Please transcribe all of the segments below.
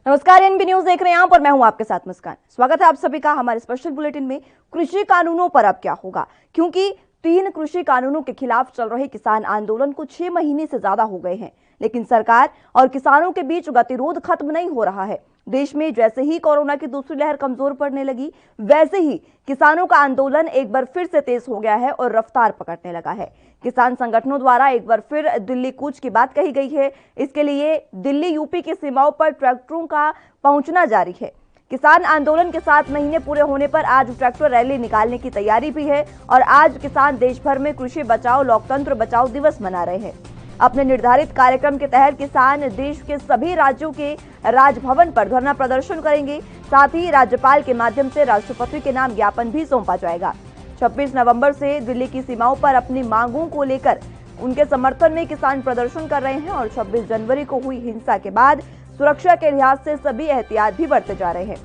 नमस्कार, NB news देख रहे हैं आप और मैं हूं आपके साथ मुस्कान। स्वागत है आप सभी का हमारे स्पेशल बुलेटिन में। कृषि कानूनों पर अब क्या होगा, क्योंकि 3 कृषि कानूनों के खिलाफ चल रहे किसान आंदोलन को 6 महीने से ज्यादा हो गए हैं, लेकिन सरकार और किसानों के बीच गतिरोध खत्म नहीं हो रहा है। देश में जैसे ही कोरोना की दूसरी लहर कमजोर पड़ने लगी, वैसे ही किसानों का आंदोलन एक बार फिर से तेज हो गया है और रफ्तार पकड़ने लगा है। किसान संगठनों द्वारा एक बार फिर दिल्ली कूच की बात कही गई है। इसके लिए दिल्ली यूपी की सीमाओं पर ट्रैक्टरों का पहुंचना जारी है। किसान आंदोलन के 7 महीने पूरे होने पर आज ट्रैक्टर रैली निकालने की तैयारी भी है और आज किसान देश भर में कृषि बचाओ लोकतंत्र बचाओ दिवस मना रहे हैं। अपने निर्धारित कार्यक्रम के तहत किसान देश के सभी राज्यों के राजभवन पर धरना प्रदर्शन करेंगे। साथ ही राज्यपाल के माध्यम से राष्ट्रपति के नाम ज्ञापन भी सौंपा जाएगा। 26 नवंबर से दिल्ली की सीमाओं पर अपनी मांगों को लेकर उनके समर्थन में किसान प्रदर्शन कर रहे हैं और 26 जनवरी को हुई हिंसा के बाद सुरक्षा के लिहाज से सभी एहतियात भी बरते जा रहे हैं।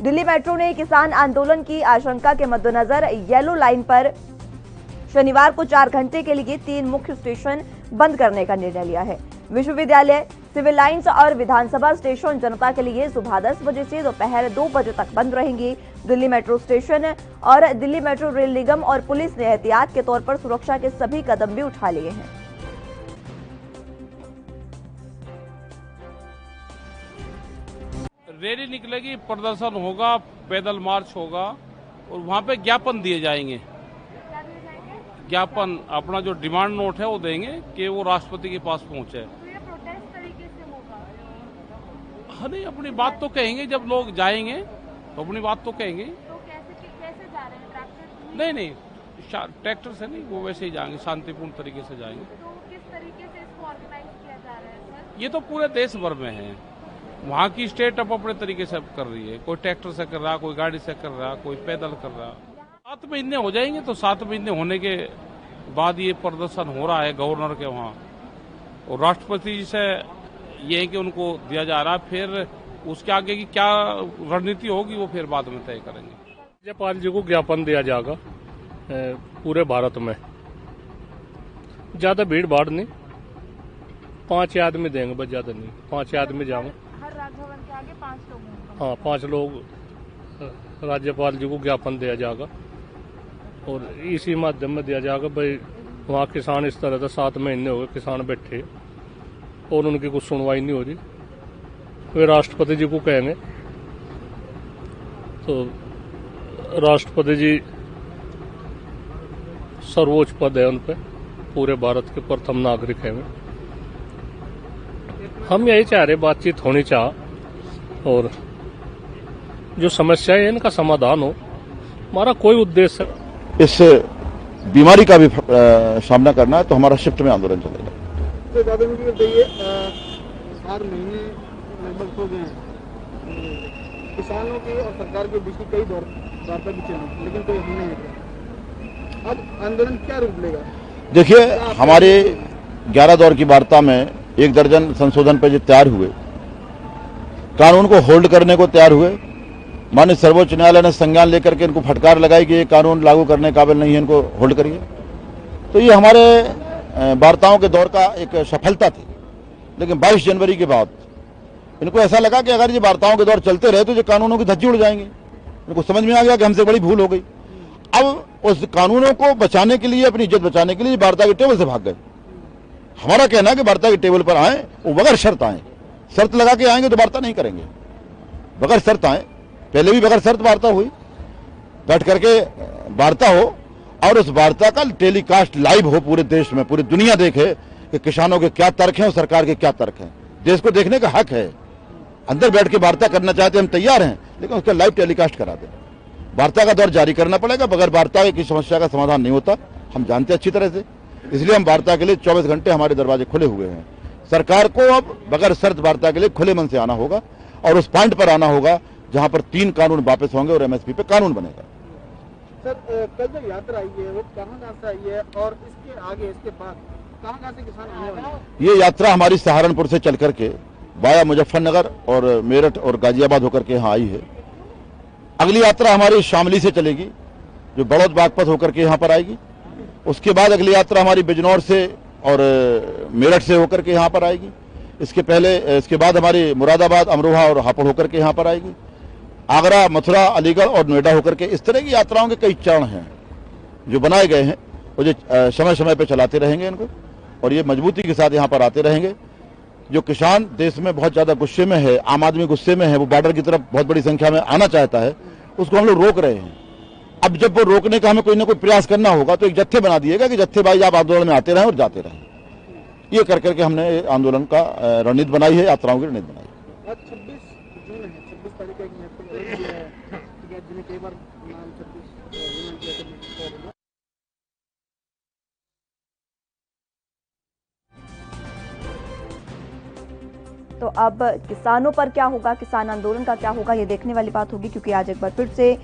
दिल्ली मेट्रो ने किसान आंदोलन की आशंका के मद्देनजर येलो लाइन पर शनिवार को 4 घंटे के लिए 3 मुख्य स्टेशन बंद करने का निर्णय लिया है। विश्वविद्यालय, सिविल लाइंस और विधानसभा स्टेशन जनता के लिए सुबह 10 बजे से दोपहर 2 बजे तक बंद रहेंगे। दिल्ली मेट्रो स्टेशन और दिल्ली मेट्रो रेल निगम और पुलिस ने एहतियात के तौर पर सुरक्षा के सभी कदम भी उठा लिए हैं। रैली निकलेगी, प्रदर्शन होगा, पैदल मार्च होगा और वहाँ पे ज्ञापन दिए जाएंगे। ज्ञापन अपना जो डिमांड नोट है वो देंगे कि वो राष्ट्रपति के पास पहुंचे। तो ये प्रोटेस्ट तरीके से होगा? हाँ, नहीं, अपनी बात तो कहेंगे। जब लोग जाएंगे तो अपनी बात तो कहेंगे। तो कैसे जा रहे हैं? ट्रैक्टर? नहीं, ट्रैक्टर से नहीं, वो वैसे ही जाएंगे, शांतिपूर्ण तरीके से जाएंगे। तो किस तरीके से इसको ऑर्गेनाइज किया जा रहा है सर? ये तो पूरे देश भर में है। वहाँ की स्टेट अपने तरीके से कर रही है। कोई ट्रैक्टर से कर रहा, कोई गाड़ी से कर रहा, कोई पैदल कर रहा। 7 महीने हो जाएंगे, तो 7 महीने होने के बाद ये प्रदर्शन हो रहा है गवर्नर के वहाँ, और राष्ट्रपति जी से ये है कि उनको दिया जा रहा है। फिर उसके आगे की क्या रणनीति होगी वो फिर बाद में तय करेंगे। राज्यपाल जी को ज्ञापन दिया जाएगा पूरे भारत में। ज्यादा भीड़ भाड़ नहीं, 5 आदमी देंगे, बस ज्यादा नहीं, 5 आदमी जाएंगे। हर राजभवन के आगे 5 लोग होंगे। हाँ, 5 लोग राज्यपाल जी को ज्ञापन दिया जाएगा और इसी माध्यम में दिया जाएगा। भाई वहाँ किसान इस तरह से 7 महीने हो गए किसान बैठे और उनकी कुछ सुनवाई नहीं हो रही। वे राष्ट्रपति जी को कहेंगे तो राष्ट्रपति जी सर्वोच्च पद है उन पर, पूरे भारत के प्रथम नागरिक हैं। हम यही चाह रहे, बातचीत होनी चाह और जो समस्या है इनका समाधान हो। हमारा कोई उद्देश्य इस बीमारी का भी सामना करना है तो हमारा शिफ्ट में आंदोलन चलेगा। तो दादा मुझे बताइए, 4 महीने लगभग हो गए हैं, किसानों की और सरकार के बीच कई दौर वार्ता भी चली, लेकिन कोई हल नहीं निकला। अब आंदोलन क्या रूप लेगा? देखिए, हमारे 11 दौर की वार्ता में 1 दर्जन संशोधन पर जो तैयार हुए, कानून को होल्ड करने को तैयार हुए। माननीय सर्वोच्च न्यायालय ने संज्ञान लेकर के इनको फटकार लगाई कि ये कानून लागू करने काबिल नहीं है, इनको होल्ड करिए। तो ये हमारे वार्ताओं के दौर का एक सफलता थी। लेकिन 22 जनवरी के बाद इनको ऐसा लगा कि अगर ये वार्ताओं के दौर चलते रहे तो ये कानूनों की धज्जी उड़ जाएंगे। इनको समझ में आ गया कि हमसे बड़ी भूल हो गई। अब उस कानूनों को बचाने के लिए, अपनी इज्जत बचाने के लिए वार्ता के टेबल से भाग गए। हमारा कहना है कि वार्ता के टेबल पर आए, वो बगैर शर्त आए। शर्त लगा के आएंगे तो वार्ता नहीं करेंगे, बगैर शर्त आए। पहले भी बगैर शर्त वार्ता हुई, बैठ करके वार्ता हो और उस वार्ता का टेलीकास्ट लाइव हो, पूरे देश में, पूरी दुनिया देखे कि किसानों के क्या तर्क हैं और सरकार के क्या तर्क हैं। देश को देखने का हक है। अंदर बैठ के वार्ता करना चाहते हम तैयार हैं, लेकिन उसका लाइव टेलीकास्ट करा दें। वार्ता का दौर जारी करना पड़ेगा। बगैर वार्ता की समस्या का समाधान नहीं होता, हम जानते अच्छी तरह से। इसलिए हम वार्ता के लिए 24 घंटे हमारे दरवाजे खुले हुए हैं। सरकार को अब बगैर शर्त वार्ता के लिए खुले मन से आना होगा और उस पॉइंट पर आना होगा जहां पर 3 कानून वापस होंगे और एमएसपी पे कानून बनेगा। सर, कल जो यात्रा आई है वो कहाँ से आई है और इसके आगे, इसके बाद कहाँ से किसान आने वाले हैं? ये यात्रा हमारी सहारनपुर से चल करके वाया मुजफ्फरनगर और मेरठ और गाजियाबाद होकर के यहाँ आई है। अगली यात्रा हमारी शामली से चलेगी, जो बड़ौद बागपत होकर के यहाँ पर आएगी। उसके बाद अगली यात्रा हमारी बिजनौर से और मेरठ से होकर के यहाँ पर आएगी। इसके बाद हमारी मुरादाबाद, अमरोहा और हापुड़ होकर के यहाँ पर आएगी। आगरा, मथुरा, अलीगढ़ और नोएडा होकर के इस तरह की यात्राओं के कई चरण हैं जो बनाए गए हैं, और जो समय समय पर चलाते रहेंगे इनको, और ये मजबूती के साथ यहाँ पर आते रहेंगे। जो किसान देश में बहुत ज्यादा गुस्से में है, आम आदमी गुस्से में है, वो बॉर्डर की तरफ बहुत बड़ी संख्या में आना चाहता है, उसको हम लोग रोक रहे हैं। अब जब वो रोकने का हमें कोई ना कोई प्रयास करना होगा तो एक जत्थे बना दिएगा कि जत्थेबाजी आप आंदोलन में आते रहें और जाते रहें। ये कर करके हमने आंदोलन का रणनीति बनाई है, यात्राओं की रणनीति बनाई है। आज 26 जून है, 26 तारीख का एक महत्वपूर्ण दिन है, जिन्हें कई बार नाम 26 जून। तो अब किसानों पर क्या होगा, किसान आंदोलन का क्या होगा, ये देखने वाली बात होगी, क्योंकि आज एक बार फिर से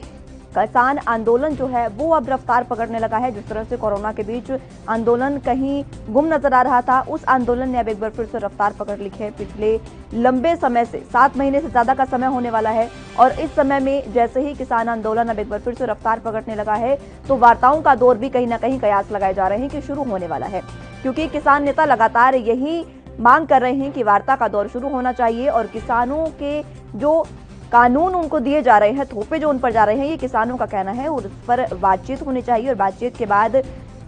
किसान आंदोलन जो है वो अब रफ्तार पकड़ने लगा है। जिस तरह से कोरोना के बीच आंदोलन कहीं गुम नजर आ रहा था, उस आंदोलन ने अब एक बार फिर से रफ्तार पकड़ ली है। पिछले लंबे समय से 7 महीने से ज्यादा का समय होने वाला है, और इस समय में जैसे ही किसान आंदोलन अब एक बार फिर से रफ्तार पकड़ने लगा है, तो वार्ताओं का दौर भी कहीं ना कहीं कयास लगाए जा रहे हैं कि शुरू होने वाला है, क्योंकि किसान नेता लगातार यही मांग कर रहे हैं कि वार्ता का दौर शुरू होना चाहिए, और किसानों के जो कानून उनको दिए जा रहे हैं, थोपे जो उन पर जा रहे हैं, ये किसानों का कहना है, और उस पर बातचीत होनी चाहिए, और बातचीत के बाद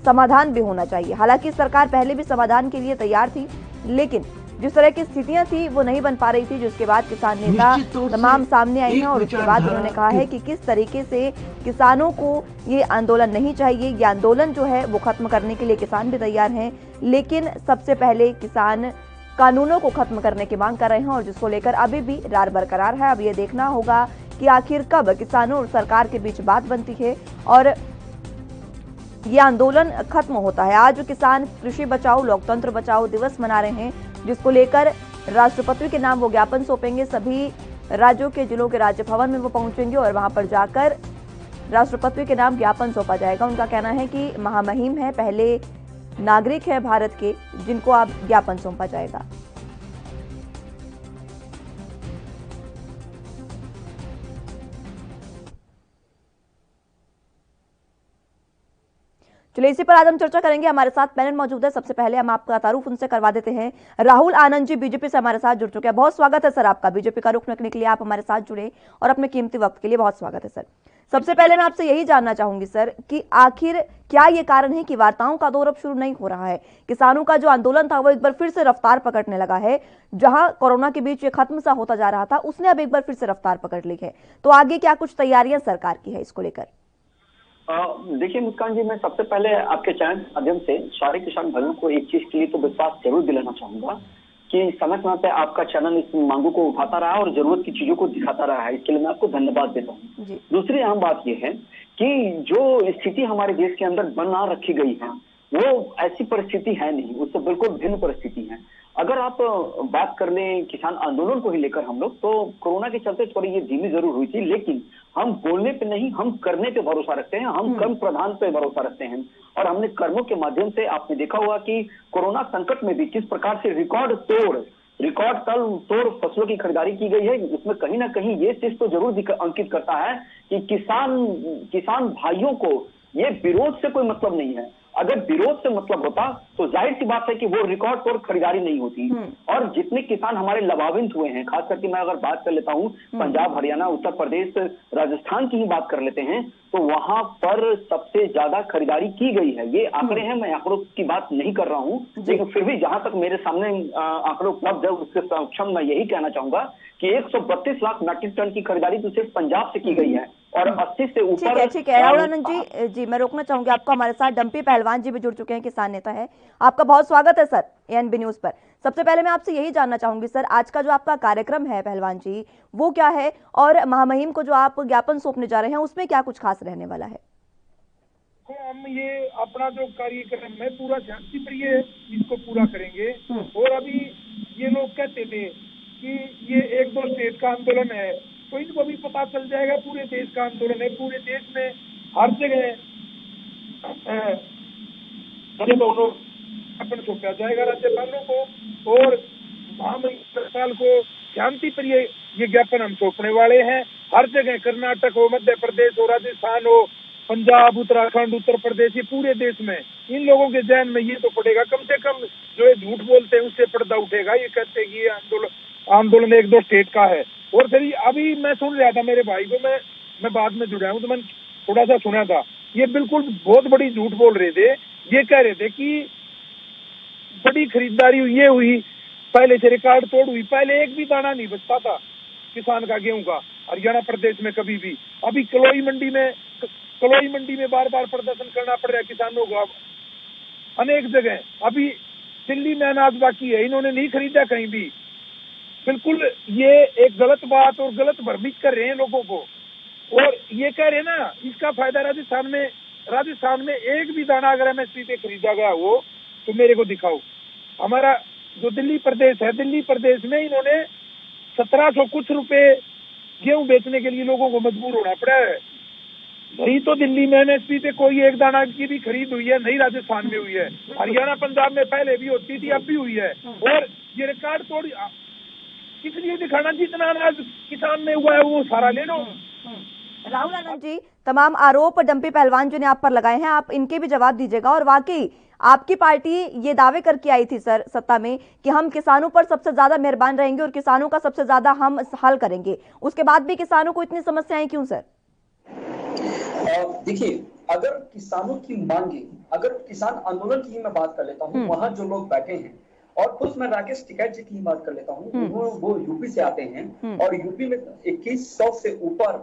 समाधान भी होना चाहिए। हालांकि सरकार पहले भी समाधान के लिए तैयार थी, लेकिन जिस तरह की स्थितियां थी वो नहीं बन पा रही थी, जिसके बाद किसान नेता तमाम सामने आए हैं, और उसके बाद उन्होंने कहा है कि किस तरीके से किसानों को ये आंदोलन नहीं चाहिए। ये आंदोलन जो है वो खत्म करने के लिए किसान भी तैयार हैं, लेकिन सबसे पहले किसान कानूनों को खत्म करने की मांग कर रहे हैं, और जिसको लेकर अभी भी रार बरकरार है। अब ये देखना होगा कि आखिर कब किसानों और सरकार के बीच बात बनती है और ये आंदोलन खत्म होता है। आज किसान कृषि बचाओ लोकतंत्र बचाओ दिवस मना रहे हैं, जिसको लेकर राष्ट्रपति के नाम वो ज्ञापन सौंपेंगे। सभी राज्यों के जिलों के राज्य भवन में वो पहुंचेंगे और वहां पर जाकर राष्ट्रपति के नाम ज्ञापन सौंपा जाएगा। उनका कहना है कि महामहिम है, पहले नागरिक है भारत के, जिनको अब ज्ञापन सौंपा जाएगा। चलिए इसी पर आज हम चर्चा करेंगे। हमारे साथ पैनल मौजूद है। सबसे पहले हम आपका तारुफ उनसे करवा देते हैं। राहुल आनंद जी बीजेपी से हमारे साथ जुड़ चुके हैं। बहुत स्वागत है सर आपका, बीजेपी का रुख रखने के लिए आप हमारे साथ जुड़े और अपने कीमती वक्त के लिए बहुत स्वागत है सर। सबसे पहले मैं आपसे यही जानना चाहूंगी सर कि आखिर क्या ये कारण है कि वार्ताओं का दौर अब शुरू नहीं हो रहा है। किसानों का जो आंदोलन था वो एक बार फिर से रफ्तार पकड़ने लगा है। जहां कोरोना के बीच ये खत्म सा होता जा रहा था, उसने अब एक बार फिर से रफ्तार पकड़ ली है। तो आगे क्या कुछ तैयारियां सरकार की है इसको लेकर? देखिए मुस्कान जी, मैं सबसे पहले आपके चैनल के माध्यम से सारे किसान भाइयों को एक चीज के लिए तो विश्वास जरूर दिलाना चाहूंगा कि समय समय पे आपका चैनल इस मांगों को उठाता रहा और जरूरत की चीजों को दिखाता रहा है। इसके लिए मैं आपको धन्यवाद देता हूँ। दूसरी अहम बात यह है कि जो स्थिति हमारे देश के अंदर बना रखी गई है वो ऐसी परिस्थिति है नहीं, उससे बिल्कुल भिन्न परिस्थिति है। अगर आप बात कर लें किसान आंदोलन को ही लेकर हम लोग, तो कोरोना के चलते थोड़ी ये धीमी जरूर हुई थी, लेकिन हम बोलने पे नहीं, हम करने पे भरोसा रखते हैं, हम कर्म प्रधान पे भरोसा रखते हैं। और हमने कर्मों के माध्यम से आपने देखा होगा कि कोरोना संकट में भी किस प्रकार से रिकॉर्ड तोड़ फसलों की खरीदारी की गई है। इसमें कहीं ना कहीं ये चीज तो जरूर अंकित करता है कि किसान भाइयों को ये विरोध से कोई मतलब नहीं है। अगर विरोध से मतलब होता तो जाहिर सी बात है कि वो रिकॉर्ड तोड़ खरीदारी नहीं होती। और जितने किसान हमारे लाभान्वित हुए हैं, खास करके मैं अगर बात कर लेता हूँ पंजाब, हरियाणा, उत्तर प्रदेश, राजस्थान की ही बात कर लेते हैं, तो वहां पर सबसे ज्यादा खरीदारी की गई है। ये आंकड़े हैं, मैं आंकड़ों की बात नहीं कर रहा हूँ, लेकिन फिर भी जहां तक मेरे सामने आंकड़े उपलब्ध है उसके सक्षम मैं यही कहना चाहूंगा कि 132 लाख मीट्रिक टन की खरीदारी तो सिर्फ पंजाब से की गई है और 80 से ऊपर। ठीक है राहुल आनंद जी, मैं रोकना चाहूंगी आपको। हमारे साथ डंपी पहलवान जी भी जुड़ चुके हैं, किसान नेता है। आपका बहुत स्वागत है सर एएनबी न्यूज पर। सबसे पहले मैं आपसे यही जानना चाहूंगी सर, आज का जो आपका कार्यक्रम है पहलवान जी, वो क्या है और महामहिम को जो आप ज्ञापन सौंपने जा रहे हैं उसमें क्या कुछ खास रहने वाला है? तो हम ये अपना जो कार्यक्रम है पूरा शांति प्रिय इसको पूरा करेंगे। और अभी ये लोग कहते थे कि ये 1-2 स्टेट का आंदोलन है, तो इनको भी पता चल जाएगा पूरे देश का आंदोलन है। पूरे देश में हर जगह दोनों अपन सौंपा जाएगा राज्यपालों को, और महामहिम को शांति प्रिय ये ज्ञापन हम सौंपने वाले हैं। हर जगह कर्नाटक हो, मध्य प्रदेश हो, राजस्थान हो, पंजाब, उत्तराखंड, उत्तर प्रदेश, ये पूरे देश में इन लोगों के जहन में ये तो पड़ेगा, कम से कम जो ये झूठ बोलते हैं उससे पर्दा उठेगा। ये कहते हैं कि ये आंदोलन एक दो स्टेट का है। और फिर अभी मैं सुन रहा था मेरे भाई को, मैं बाद में जुड़ा हूँ तो मैंने थोड़ा सा सुना था, ये बिल्कुल बहुत बड़ी झूठ बोल रहे थे। ये कह रहे थे कि बड़ी खरीदारी ये हुई, पहले से रिकॉर्ड तोड़ हुई, पहले एक भी दाना नहीं बचता था किसान का गेहूं का हरियाणा प्रदेश में कभी भी। अभी कलोई मंडी में बार बार प्रदर्शन करना पड़ रहा है किसानों को अनेक जगह। अभी दिल्ली में अनाज बाकी है, इन्होंने नहीं खरीदा कहीं भी। बिल्कुल ये एक गलत बात और गलत भ्रमित कर रहे हैं लोगों को। और ये कह रहे हैं ना, इसका फायदा राजस्थान में एक भी दाना अगर MSP पे खरीदा गया हो तो मेरे को दिखाओ। हमारा जो दिल्ली प्रदेश है, दिल्ली प्रदेश में इन्होंने 1700 कुछ रुपए गेहूं बेचने के लिए लोगों को मजबूर होना पड़ा है। नहीं तो दिल्ली में MSP पे कोई एक दाना की भी खरीद हुई है, नहीं राजस्थान में हुई है। हरियाणा पंजाब में पहले भी होती थी, अब भी हुई है। और ये रिकॉर्ड तोड़ इसलिए दिखाना, जितना अनाज किसान में हुआ है वो सारा ले लो। राहुल आनंद जी, तमाम आरोप डंपी पहलवान जी ने आप पर लगाए हैं, आप इनके भी जवाब दीजिएगा। और वाकई आपकी पार्टी ये दावे करके आई थी सर सत्ता में कि हम किसानों पर सबसे ज्यादा मेहरबान रहेंगे और किसानों का सबसे ज्यादा हम हल करेंगे, उसके बाद भी किसानों को इतनी समस्याएं क्यों सर? देखिए, अगर किसानों की मांगे, अगर किसान आंदोलन की मैं बात कर लेता हूँ, वहां जो लोग बैठे हैं, और कुछ मैं राकेश टिकैत जी की बात कर लेता हूँ, वो यूपी से आते हैं और यूपी में 2100 से ऊपर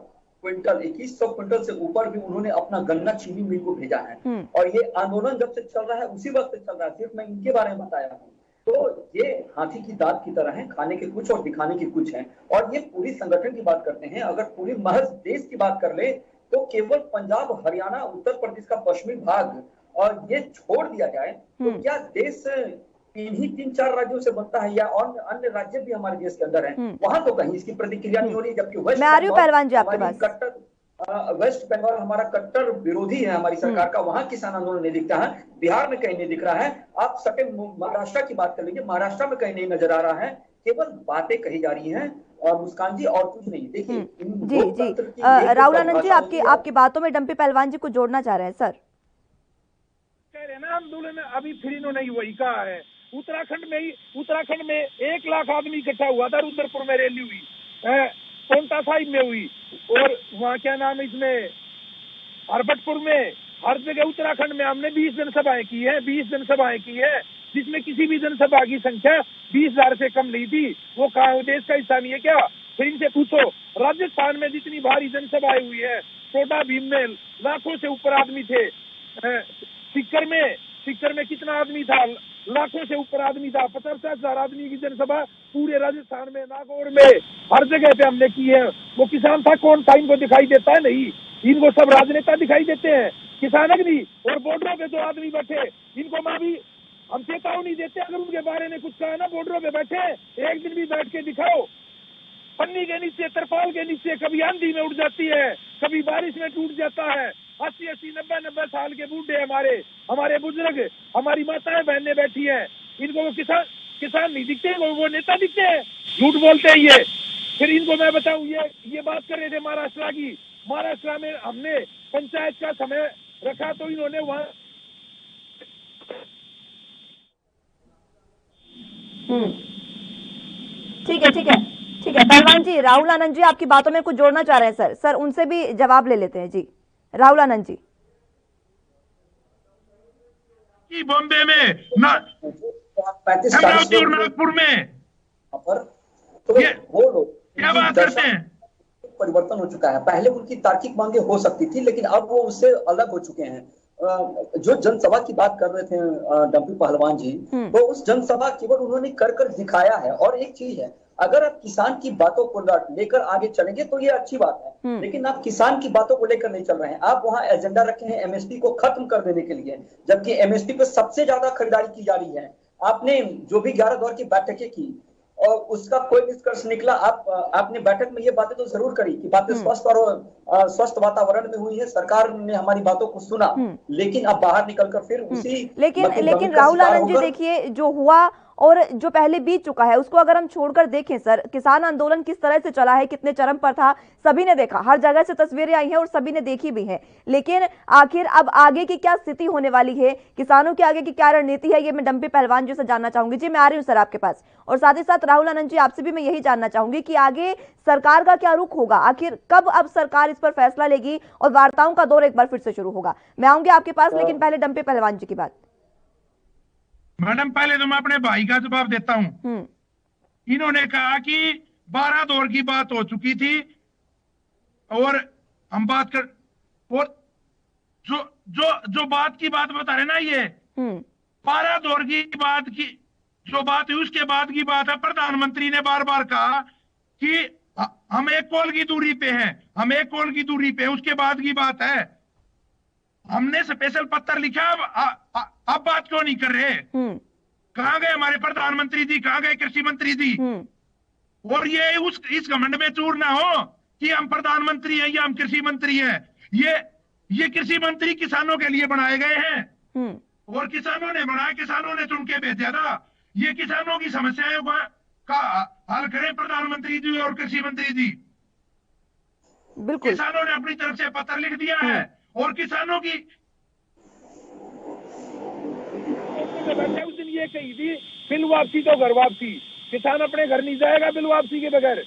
क्विंटल, 2100 क्विंटल से ऊपर भी उन्होंने अपना गन्ना चीनी मिल को भेजा है। और ये आंदोलन जब से चल रहा है उसी वक्त से चल रहा है, सिर्फ मैं इनके बारे में बताया हूँ। तो ये हाथी की दांत की तरह है, खाने के कुछ और दिखाने के कुछ है। और ये पूरी संगठन की बात करते हैं, अगर पूरी महज देश की बात कर ले तो केवल पंजाब, हरियाणा, उत्तर प्रदेश का पश्चिमी भाग और ये छोड़ दिया जाए तो क्या देश इन्हीं 3-4 राज्यों से बनता है, या और अन्य राज्य भी हमारे देश के अंदर हैं, वहां तो कहीं इसकी प्रतिक्रिया नहीं हो रही। जबकि वेस्ट बंगाल हमारा कट्टर विरोधी है हमारी सरकार का, वहां किसान आंदोलन नहीं दिखता है, बिहार में कहीं नहीं दिख रहा है। आप सटे महाराष्ट्र की बात कर लीजिए, महाराष्ट्र में कहीं नहीं नजर आ रहा है, केवल बातें कही जा रही हैं और मुस्कान जी और कुछ नहीं। देखिए जी राहुल आनंद जी, आपकी बातों में डंपी पहलवान जी को जोड़ना चाह रहे हैं सर। कह रहे ना आंदोलन में अभी फिर इन्होंने वही कहा है। उत्तराखंड में 1 लाख आदमी इकट्ठा हुआ था, रुद्रपुर में रैली हुई, कोंटा साहिब में हुई, और वहाँ क्या नाम है इसमें हरबटपुर में, हर जगह उत्तराखंड में हमने 20 जनसभाएं की है, जिसमें किसी भी जनसभा की संख्या 20,000 से कम नहीं थी। वो कहा देश का हिस्सा नहीं है क्या? फिर इनसे पूछो, राजस्थान में जितनी भारी जनसभाएं हुई है, टोडा भीम में लाखों से ऊपर आदमी थे, सिक्कर में कितना आदमी था, लाखों से ऊपर आदमी था, 50,000 आदमी की जनसभा पूरे राजस्थान में, नागौर में, हर जगह पे हमने की है। वो किसान था कौन था? इनको दिखाई देता है? नहीं, इनको सब राजनेता दिखाई देते हैं, किसान नहीं। और बॉर्डरों पे जो आदमी बैठे, इनको मां भी हम चेतावनी देते हैं, अगर उनके बारे में कुछ कहा ना, बॉर्डरों पे बैठे एक दिन भी बैठ के दिखाओ, पन्नी के नीचे, तरपाल के नीचे, कभी आंधी में उड़ जाती है, कभी बारिश में टूट जाता है। 80-80, 90-90 साल के बूढ़े हमारे बुजुर्ग, हमारी माताएं बहनें बैठी हैं, इनको वो किसान नहीं दिखते, वो नेता दिखते हैं, झूठ बोलते हैं ये। फिर इनको मैं बताऊं, ये बात कर रहे थे महाराष्ट्र में हमने पंचायत का समय रखा तो इन्होंने वहां ठीक है पहलवान जी, राहुल आनंद जी आपकी बातों में कुछ जोड़ना चाह रहे हैं सर उनसे भी जवाब ले लेते हैं। जी राहुल आनंद जी। बॉम्बे में, नागपुर में वो लोग क्या बात करते हैं? परिवर्तन हो चुका है। पहले उनकी तार्किक मांगे हो सकती थी, लेकिन अब वो उससे अलग हो चुके हैं। जो जनसभा की बात कर रहे थे डंपी पहलवान जी, तो उस जनसभा केवल उन्होंने कर दिखाया है। और एक चीज है, अगर आप किसान की बातों को लेकर आगे चलेंगे तो ये अच्छी बात है, लेकिन आप किसान की बातों को लेकर नहीं चल रहे हैं। आप वहां एजेंडा रखे हैं MSP को खत्म कर देने के लिए, जबकि MSP पे सबसे ज्यादा खरीदारी की जा रही है। आपने जो भी 11 दौर की बैठकें की और उसका कोई निष्कर्ष निकला, आपने बैठक में ये बातें तो जरूर करी कि बातें स्वस्थ वातावरण में हुई है, सरकार ने हमारी बातों को सुना, लेकिन अब बाहर निकलकर फिर उसी लेकिन राहुल आनंद जी देखिए, जो हुआ और जो पहले बीत चुका है उसको अगर हम छोड़कर देखें सर, किसान आंदोलन किस तरह से चला है, कितने चरम पर था, सभी ने देखा, हर जगह से तस्वीरें आई हैं और सभी ने देखी भी हैं। लेकिन आखिर अब आगे की क्या स्थिति होने वाली है, किसानों की आगे की क्या रणनीति है, ये मैं डंपी पहलवान जी से जानना चाहूंगी। जी मैं आ रही हूँ सर आपके पास। और साथ ही साथ राहुल आनंद जी, आपसे भी मैं यही जानना चाहूंगी कि आगे सरकार का क्या रुख होगा, आखिर कब अब सरकार इस पर फैसला लेगी और वार्ताओं का दौर एक बार फिर से शुरू होगा। मैं आऊंगी आपके पास, लेकिन पहले डंपी पहलवान जी की बात। मैडम पहले तो मैं अपने भाई का जवाब देता हूं। इन्होंने कहा कि 12 दौर की बात हो चुकी थी और हम बात कर, और जो जो जो बात की बात बता रहे ना, ये 12 दौर की बात की जो बात हुई उसके बाद की बात है। प्रधानमंत्री ने बार बार कहा कि हम 1 कॉल की दूरी पे हैं, हम 1 कॉल की दूरी पे, उसके बाद की बात है। हमने स्पेशल पत्र लिखा, अब बात क्यों नहीं कर रहे? कहां गए हमारे प्रधानमंत्री जी, कहां गए कृषि मंत्री जी? और ये इस घमंड में चूर ना हो कि हम प्रधानमंत्री हैं या हम कृषि मंत्री हैं। ये कृषि मंत्री किसानों के लिए बनाए गए हैं और किसानों ने बनाया, किसानों ने चुन के भेजा था। ये किसानों की समस्याएं का हल करें प्रधानमंत्री जी और कृषि मंत्री जी। बिल्कुल, किसानों ने अपनी तरफ से पत्र लिख दिया है और किसानों की उस दिन ये कही थी, बिल वापसी तो घर वापसी। किसान अपने घर नहीं जाएगा बिल वापसी के बगैर।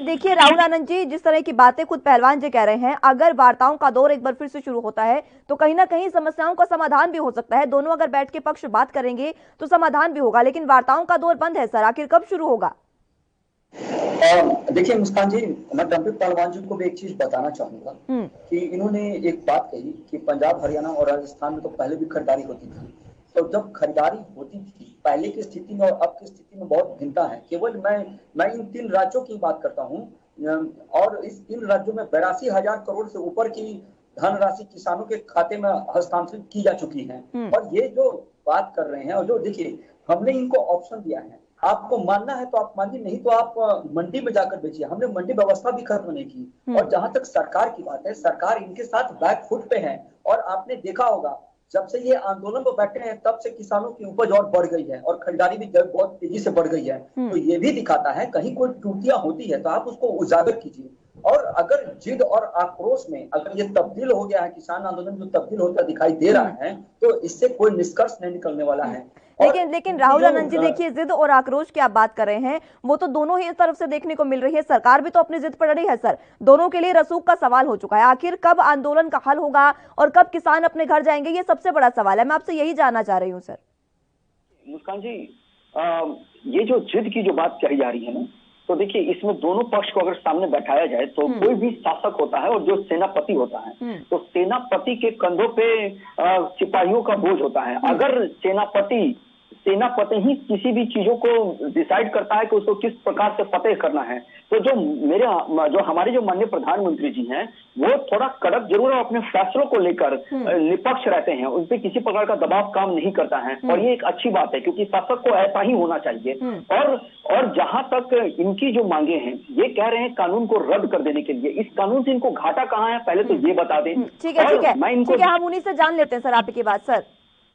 देखिए राहुल आनंद जी, जिस तरह की बातें खुद पहलवान जी कह रहे हैं, अगर वार्ताओं का दौर एक बार फिर से शुरू होता है तो कहीं ना कहीं समस्याओं का समाधान भी हो सकता है। दोनों अगर बैठ के पक्ष बात करेंगे तो समाधान भी होगा, लेकिन वार्ताओं का दौर बंद है सर, आखिर कब शुरू होगा? देखिए मुस्कान जी, मैं डंपी पहलवान जी को भी एक चीज बताना चाहूंगा कि इन्होंने एक बात कही कि पंजाब, हरियाणा और राजस्थान में तो पहले भी खरीदारी होती थी। तो जब खरीदारी होती थी पहले की स्थिति में और अब की स्थिति में बहुत भिन्नता है। केवल मैं इन 3 राज्यों की बात करता हूँ और इस 3 राज्यों में 82,000 करोड़ से ऊपर की धनराशि किसानों के खाते में हस्तांतरित की जा चुकी है। और ये जो बात कर रहे हैं, और जो देखिए हमने इनको ऑप्शन दिया है, आपको मानना है तो आप मानिए, नहीं तो आप मंडी में जाकर बेचिए। हमने मंडी व्यवस्था भी खत्म नहीं की। और जहां तक सरकार की बात है, सरकार इनके साथ बैक फुट पे है। और आपने देखा होगा जब से ये आंदोलन पर बैठे हैं तब से किसानों की उपज और बढ़ गई है और खरीदारी भी बहुत तेजी से बढ़ गई है। तो ये भी दिखाता है कहीं कोई त्रुटियां होती है तो आप उसको उजागर कीजिए। और अगर जिद और आक्रोश में अगर ये तब्दील हो गया है, किसान आंदोलन जो तब्दील होता दिखाई दे रहा है, तो इससे कोई निष्कर्ष नहीं निकलने वाला है। लेकिन राहुल आनंद जी, देखिए जिद और आक्रोश की आप बात कर रहे हैं, वो तो दोनों ही तरफ से देखने को मिल रही है। सरकार भी तो अपनी जिद पर अड़ी है सर, दोनों के लिए रसूख का सवाल हो चुका है। आखिर कब आंदोलन का हल होगा और कब किसान अपने घर जाएंगे, ये सबसे बड़ा सवाल है। मैं आपसे यही जानना चाह रही हूँ सर। मुस्कान जी, ये जो जिद की जो बात कही जा रही है ना, तो देखिए इसमें दोनों पक्ष को अगर सामने बैठाया जाए तो कोई भी शासक होता है और जो सेनापति होता है, तो सेनापति के कंधों पे सिपाहियों का बोझ होता है। अगर सेनापति ही किसी भी चीजों को डिसाइड करता है कि उसको किस प्रकार से फतेह करना है, तो जो हमारे जो माननीय प्रधानमंत्री जी हैं, वो थोड़ा कड़क जरूर अपने फैसलों को लेकर निष्पक्ष रहते हैं, उन पे किसी प्रकार का दबाव काम नहीं करता है। और ये एक अच्छी बात है क्योंकि शासक को ऐसा ही होना चाहिए। और जहां तक इनकी जो मांगे हैं, ये कह रहे हैं कानून को रद्द कर देने के लिए। इस कानून से इनको घाटा कहाँ है, पहले तो ये बता दें। ठीक है, हम उन्हीं से जान लेते हैं सर आपकी बात। सर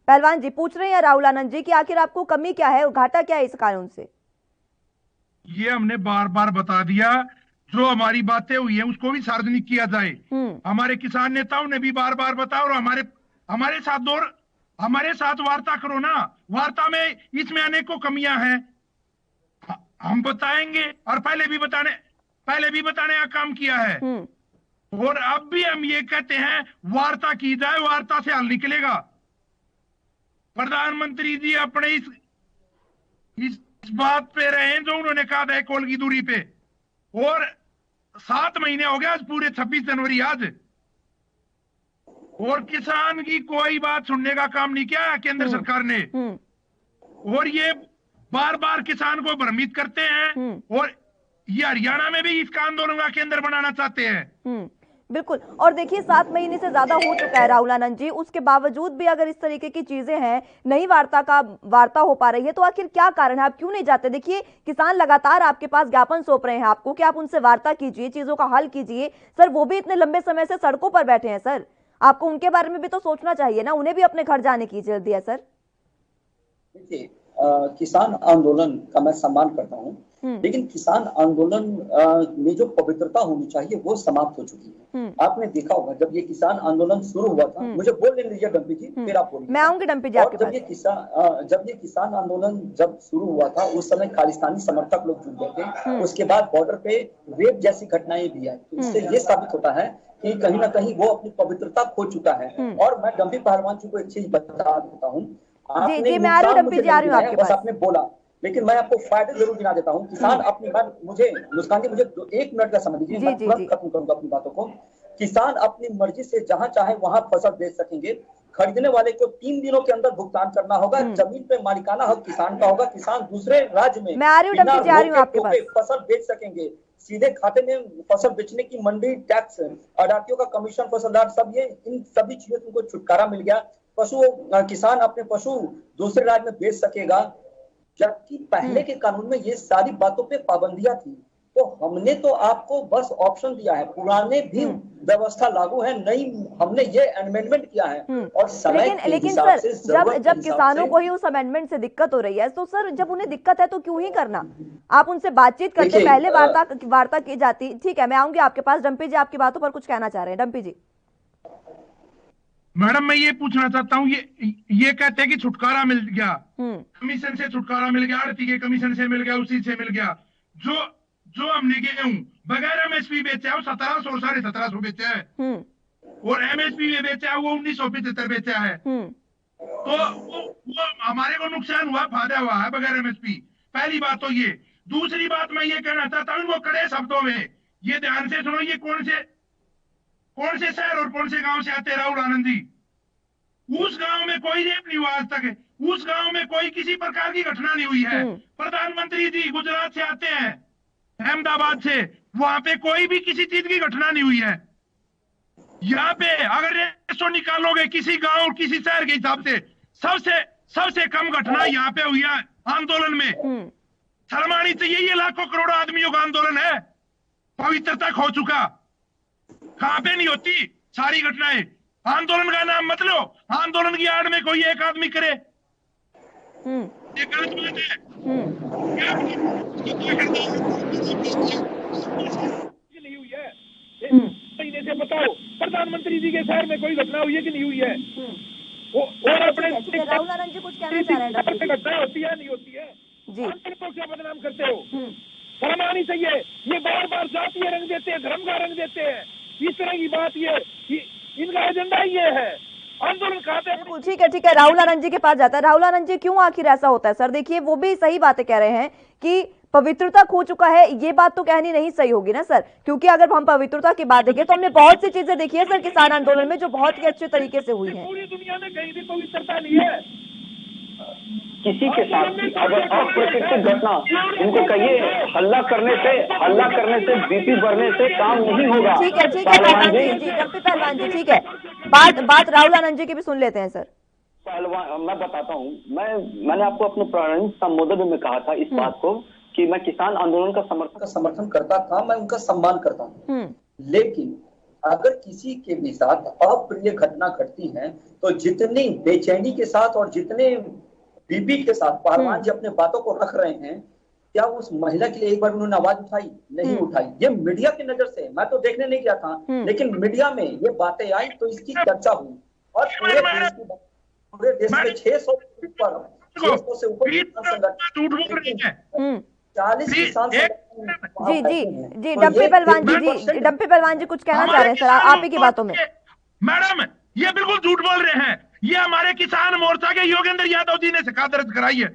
पहलवान जी पूछ रहे हैं राहुल आनंद जी कि आखिर आपको कमी क्या है और घाटा क्या है इस कानून से? ये हमने बार बार बता दिया, जो हमारी बातें हुई है उसको भी सार्वजनिक किया जाए। हमारे किसान नेताओं ने भी बार बार बताया और हमारे साथ वार्ता करो ना। वार्ता में इसमें अनेकों कमियां हैं, हम बताएंगे और पहले भी बताने का काम किया है। और अब भी हम ये कहते हैं वार्ता की जाए, वार्ता से हल निकलेगा। प्रधानमंत्री जी अपने इस बात पे रहे जो उन्होंने कहा था 1 कॉल की दूरी पे, और 7 महीने हो गए आज, पूरे 26 जनवरी आज, और किसान की कोई बात सुनने का काम नहीं किया केंद्र सरकार ने। और ये बार बार किसान को भ्रमित करते हैं और ये हरियाणा में भी इसका आंदोलन का केंद्र बनाना चाहते हैं। बिल्कुल। और देखिए 7 महीने से ज्यादा हो चुका है राहुल आनंद जी, उसके बावजूद भी अगर इस तरीके की चीजें हैं, नहीं वार्ता हो पा रही है, तो आखिर क्या कारण है? आप क्यों नहीं जाते? देखिए किसान लगातार आपके पास ज्ञापन सौंप रहे हैं आपको कि आप उनसे वार्ता कीजिए, चीजों का हल कीजिए। सर वो भी इतने लंबे समय से सड़कों पर बैठे हैं सर, आपको उनके बारे में भी तो सोचना चाहिए ना, उन्हें भी अपने घर जाने की जल्दी है सर। देखिए, किसान आंदोलन का मैं सम्मान करता हूँ, लेकिन किसान आंदोलन में जो पवित्रता होनी चाहिए वो समाप्त हो चुकी है। आपने देखा होगा जब ये किसान आंदोलन शुरू हुआ था, मुझे बोलने दीजिए डम्पी जी, फिर आप बोलिए। मैं आऊंगी डम्पी जी आपके और पास। जब ये किसान आंदोलन जब शुरू हुआ था, उस समय खालिस्तानी समर्थक लोग जुट गए थे। उसके बाद बॉर्डर पे रेप जैसी घटनाएं भी आई, तो इससे ये साबित होता है कि कहीं ना कहीं वो अपनी पवित्रता खो चुका है। और मैं डम्पी पहलवान जी को एक चीज बता देता हूँ, जी मैं आ रही हूँ डम्पी जी, आ रही हूँ आपके पास। आपने बोला, लेकिन मैं आपको फायदे जरूर गिना देता हूँ। किसान अपनी बात, मुझे मुस्कान जी मुझे 1 मिनट का समय दीजिए, मैं तुरंत खत्म करूंगा अपनी बातों को। किसान अपनी मर्जी से जहां चाहे वहां फसल बेच सकेंगे। खरीदने वाले को 3 दिनों के अंदर भुगतान करना होगा। जमीन पे मालिकाना हक किसान का होगा। किसान दूसरे राज्य में मैं आ रही हूँ डम्पी जी, आ रही हूँ आपके पास। फसल बेच सकेंगे। सीधे खाते में फसल बेचने की मंडी टैक्स, आड़तियों का कमीशन, फसलदार, सब ये इन सभी चीजों से उनको छुटकारा मिल गया। किसान अपने पशु दूसरे राज्य में बेच सकेगा, जबकि पहले के कानून में ये सारी बातों पे पाबंदियां थी। तो हमने तो आपको बस ऑप्शन दिया है, पुराने भी व्यवस्था लागू है, नई हमने ये अमेंडमेंट किया है। और समय लेकिन सर जब किसानों को ही उस अमेंडमेंट से दिक्कत हो रही है, तो सर जब उन्हें दिक्कत है तो क्यों ही करना? आप उनसे बातचीत करते, पहले वार्ता की जाती। ठीक है, मैं आऊंगी आपके पास। डम्पी जी आपकी बातों पर कुछ कहना चाह रहे हैं। डम्पी जी। मैडम मैं ये पूछना चाहता हूँ, ये कहते हैं कि छुटकारा मिल गया, कमीशन से छुटकारा मिल गया, आड़ती के कमीशन से मिल गया, उसी से मिल गया। जो हमने गेहूं बगैर एमएसपी बेचा है वो 1700 1750 बेचा है, और एमएसपी में बेचा है वो 1975 बेचा है। तो वो हमारे को नुकसान हुआ, फायदा हुआ है बगैर एमएसपी। पहली बात तो ये। दूसरी बात मैं ये कहना चाहता हूँ, वो कड़े शब्दों में ये ध्यान से सुनो, ये कौन से शहर और कौन से गांव से आते राहुल आनंद जी? उस गांव में कोई रेप नहीं हुआ आज तक, उस गांव में कोई किसी प्रकार की घटना नहीं हुई है। प्रधानमंत्री जी गुजरात से आते हैं, अहमदाबाद से, वहां पे कोई भी किसी चीज की घटना नहीं हुई है। यहाँ पे अगर रेशो निकालोगे किसी गांव और किसी शहर के हिसाब से, सबसे कम घटना यहाँ पे हुई है आंदोलन में। शर्म आनी चाहिए, ये लाखों करोड़ों आदमियों का आंदोलन है, पवित्रता खो चुका। कहां पे नहीं होती सारी घटनाएं? आंदोलन का नाम मत लो, आंदोलन की आड़ में कोई एक आदमी करे, ये गलत बात है। नहीं हुई है, महीने से बताओ प्रधानमंत्री जी के शहर में कोई घटना हुई है कि नहीं हुई है? और अपने राहुल आनंद जी कुछ कहना चाह रहे हैं? घटना होती है नहीं होती है जी, तो क्या बदनाम करते हो? शर्म आनी चाहिए। ये बार बार जातीय रंग देते हैं, धर्म का रंग देते हैं, इस तरह की बात ये इनका एजेंडा ही ये है। आंदोलन खाते हैं। ठीक है, राहुल आनंद जी के पास जाता है। राहुल आनंद जी, क्यों आखिर ऐसा होता है? सर देखिए, वो भी सही बातें कह रहे हैं कि पवित्रता खो चुका है। ये बात तो कहनी नहीं सही होगी ना सर, क्योंकि अगर हम पवित्रता की बात देखें तो हमने बहुत सी चीजें देखी है सर किसान आंदोलन में, जो बहुत ही अच्छे तरीके से हुई है। पूरी दुनिया में कहीं भी पवित्रता नहीं है। किसी के साथ अगर अप्रत्याशित घटना, इनको कहिए हल्ला करने से बीपी बढ़ने से काम नहीं होगा। ठीक है पहलवान जी, डम्पी पहलवान जी, ठीक है, बात राहुल आनंद जी की भी सुन लेते हैं सर। पहलवान मैं बताता हूँ, मैंने आपको अपने प्रारंभिक संबोधन में कहा था इस बात को कि मैं किसान आंदोलन का समर्थन करता था, मैं उनका सम्मान करता हूँ। लेकिन अगर किसी के भी साथ अप्रिय घटना घटती है तो जितनी बेचैनी के साथ और जितने बीबी के साथ पहलवान जी अपने बातों को रख रहे हैं, क्या उस महिला के लिए एक बार उन्होंने आवाज उठाई? नहीं उठाई। ये मीडिया की नजर से, मैं तो देखने नहीं गया था, लेकिन मीडिया में ये बातें आई तो इसकी चर्चा हुई और पूरे देश में 600 से ऊपर 40 किसान जी डम्पी पहलवान जी कुछ कहना चाह रहे हैं सर आप ही की बातों में। मैडम ये बिल्कुल झूठ बोल रहे हैं, ये हमारे किसान मोर्चा के योगेंद्र यादव जी ने शिकायत दर्ज कराई है,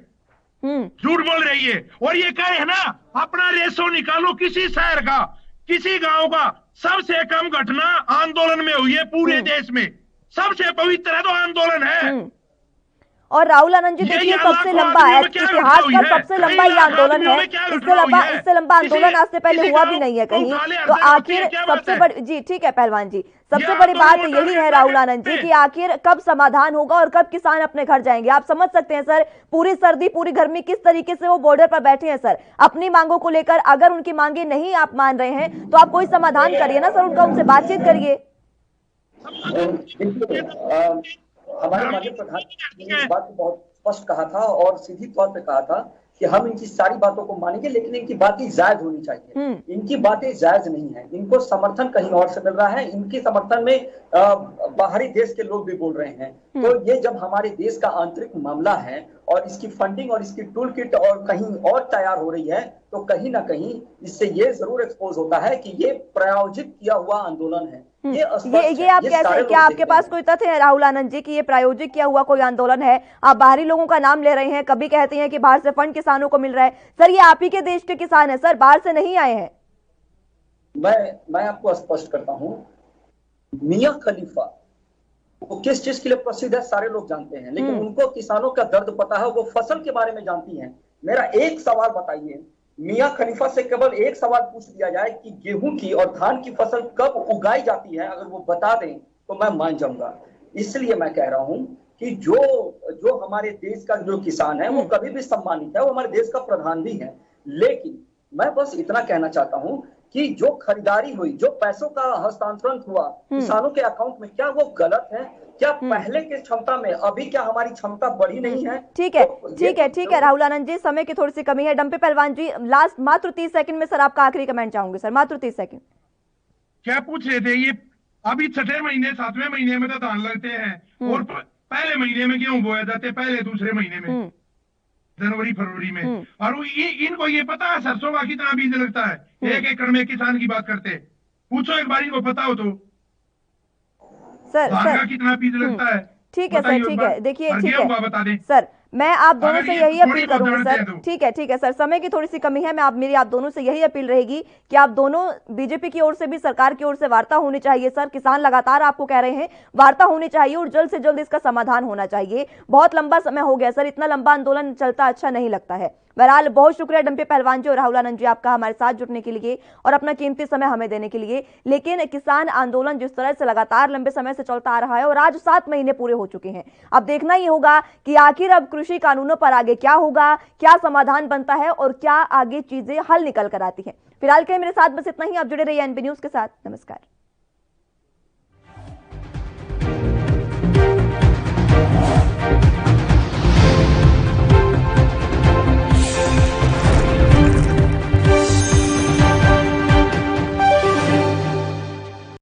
झूठ बोल रही है। और ये कहे है ना, अपना रेशो निकालो किसी शहर का, किसी गांव का, सबसे कम घटना आंदोलन में हुई है पूरे देश में, सबसे पवित्र है तो आंदोलन है। और राहुल आनंद जी देखिए, सबसे लंबा है इतिहास का, सबसे लंबा ये आंदोलन है, इससे लंबा आंदोलन आज से पहले हुआ भी नहीं है कहीं। तो आखिर सबसे बड़ी, जी ठीक है पहलवान जी, सबसे बड़ी बात यही है राहुल आनंद जी कि आखिर कब समाधान होगा और कब किसान अपने घर जाएंगे। आप समझ सकते हैं सर, पूरी सर्दी पूरी गर्मी किस तरीके से वो बॉर्डर पर बैठे हैं सर अपनी मांगों को लेकर। अगर उनकी मांगे नहीं आप मान रहे हैं तो आप कोई समाधान करिए ना सर, उनसे बातचीत करिए। हमारे माननीय प्रधानमंत्री ने इस बात को बहुत स्पष्ट कहा था और सीधी तौर पे कहा था कि हम इनकी सारी बातों को मानेंगे, लेकिन इनकी बातें जायज होनी चाहिए। इनकी बातें जायज नहीं है, इनको समर्थन कहीं और से मिल रहा है, इनके समर्थन में बाहरी देश के लोग भी बोल रहे हैं। तो ये जब हमारे देश का आंतरिक मामला है और इसकी फंडिंग और इसकी टूल किट और कहीं और तैयार हो रही है, तो कहीं ना कहीं इससे ये जरूर एक्सपोज होता है कि ये प्रायोजित किया हुआ आंदोलन है। ये आप कैसे, क्या आपके पास कोई तथ्य है राहुल आनंद जी कि ये प्रायोजित किया हुआ कोई आंदोलन है? आप बाहरी लोगों का नाम ले रहे हैं, कभी कहते हैं कि बाहर से फंड किसानों को मिल रहा है। सर, ये आप ही के देश के किसान हैं सर, बाहर से नहीं आए हैं। मैं आपको स्पष्ट करता हूं, मियां खलीफा वो किस चीज के लिए प्रसिद्ध है सारे लोग जानते हैं, लेकिन उनको किसानों का दर्द पता है, वो फसल के बारे में जानती हैं। मेरा एक सवाल बताइए, मियां खलीफा से केवल एक सवाल पूछ दिया जाए कि गेहूं की और धान की फसल कब उगाई जाती है, अगर वो बता दें तो मैं मान जाऊंगा। इसलिए मैं कह रहा हूं कि जो हमारे देश का जो किसान है वो कभी भी सम्मानित है, वो हमारे देश का प्रधान भी है। लेकिन मैं बस इतना कहना चाहता हूं कि जो खरीदारी हुई, जो पैसों का हस्तांतरण हुआ किसानों के अकाउंट में, क्या वो गलत है? क्या पहले की क्षमता में अभी क्या हमारी क्षमता बढ़ी नहीं है? ठीक है राहुल आनंद जी, समय की थोड़ी सी कमी है। डंपी पहलवान जी, लास्ट मात्र 30 सेकंड में सर आपका आखिरी कमेंट चाहूंगी सर, मात्र 30 सेकंड। क्या पूछ रहे थे? ये अभी 6ठे महीने 7वें महीने में तो धान लगते हैं और पहले महीने में गेहूं बोए जाते, पहले दूसरे महीने में जनवरी फरवरी में। और इनको ये पता है सरसों का कितना बीज लगता है? 1 एकड़ में किसान की बात करते, पूछो एक बार इनको पता हो तो। सर का कितना बीज लगता है? ठीक है सर, ठीक है, देखिए ठीक है बता दें सर, मैं आप दोनों से यही अपील करूंगी सर। ठीक है सर, समय की थोड़ी सी कमी है, मेरी आप दोनों से यही अपील रहेगी कि आप दोनों, बीजेपी की ओर से भी सरकार की ओर से वार्ता होनी चाहिए सर। किसान लगातार आपको कह रहे हैं वार्ता होनी चाहिए और जल्द से जल्द इसका समाधान होना चाहिए। बहुत लंबा समय हो गया सर, इतना लंबा आंदोलन चलता अच्छा नहीं लगता है। बहरहाल बहुत शुक्रिया डंपी पहलवान जी और राहुल आनंद जी आपका हमारे साथ जुड़ने के लिए और अपना कीमती समय हमें देने के लिए। लेकिन किसान आंदोलन जिस तरह से लगातार लंबे समय से चलता आ रहा है और आज 7 महीने पूरे हो चुके हैं, अब देखना ही होगा कि आखिर अब कृषि कानूनों पर आगे क्या होगा, क्या समाधान बनता है और क्या आगे चीजें हल निकल कर आती हैं। फिलहाल के मेरे साथ बस इतना ही। आप जुड़े रहिए एनबी न्यूज के साथ। नमस्कार।